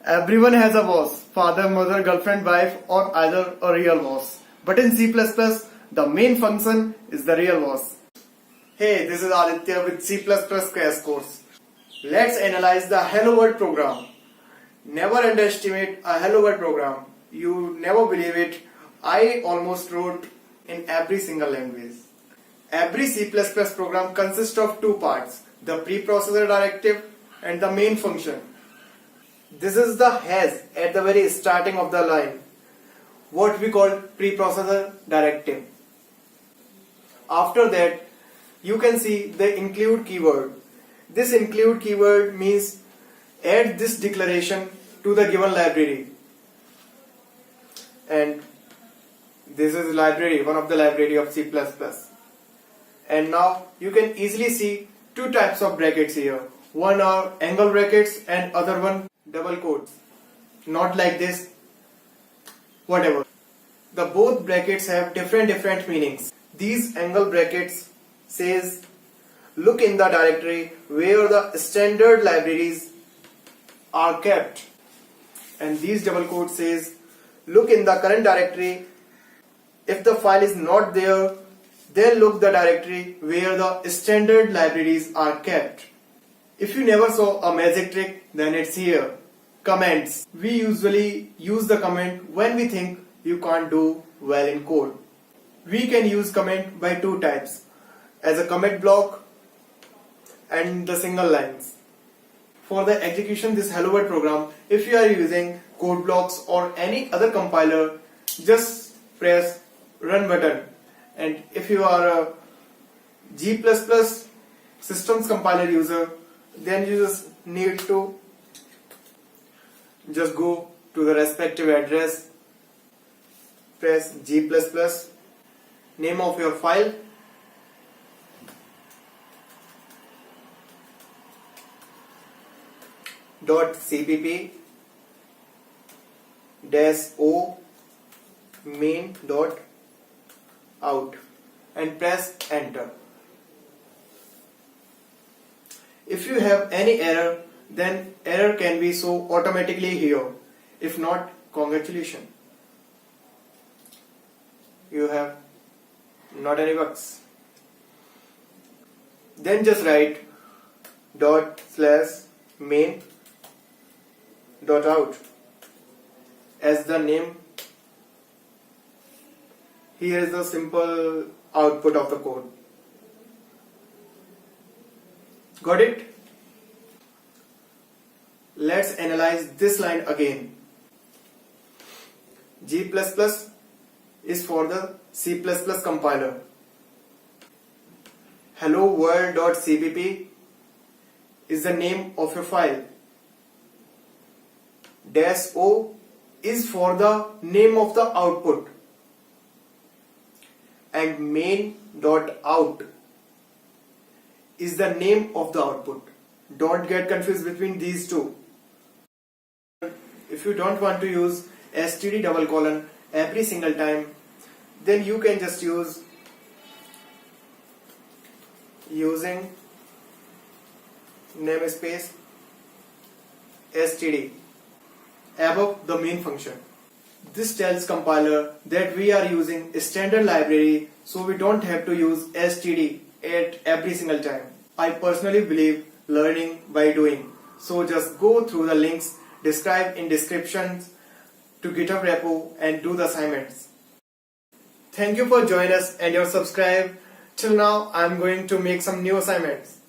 Everyone has a boss, father, mother, girlfriend, wife, or either a real boss. But in C++, the main function is the real boss. Hey, this is Aditya with C++ Crash Course. Let's analyze the HelloWorld program. Never underestimate a HelloWorld program. You never believe it. I almost wrote in every single language. Every C++ program consists of two parts, the preprocessor directive and the main function. This is the hash at the very starting of the line, what we call preprocessor directive. After that, you can see the include keyword. This include keyword means add this declaration to the given library. And this is library, one of the library of C++. And now you can easily see two types of brackets here. One are angle brackets and other one double quotes. Not like this, whatever. The both brackets have different meanings. These angle brackets says look in the directory where the standard libraries are kept. And these double quotes says look in the current directory. If the file is not there, then look the directory where the standard libraries are kept. If you never saw a magic trick, then it's here. Comments. We usually use the comment when we think you can't do well in code. We can use comment by two types, as a comment block and the single lines. For the execution this HelloWorld program, if you are using code blocks or any other compiler, just press run button. And if you are a G++ systems compiler user, then you just need to just go to the respective address, press G++, name of your file, .cpp -o main.out and press enter. If you have any error, then error can be shown automatically here. If not, congratulations, you have not any bugs. Then just write ./main.out as the name. Here is the simple output of the code. Got it? Let's analyze this line again. G++ is for the C++ compiler. HelloWorld.cpp is the name of your file. -o is for the name of the output. And main.out is the name of the output. Don't get confused between these two. If you don't want to use std:// every single time, then you can just using namespace std above the main function. This tells compiler that we are using a standard library, so we don't have to use std at every single time. I personally believe learning by doing, so just go through the links described in descriptions to Github Repo and do the assignments. Thank you for joining us and your subscribe. Till now, I am going to make some new assignments.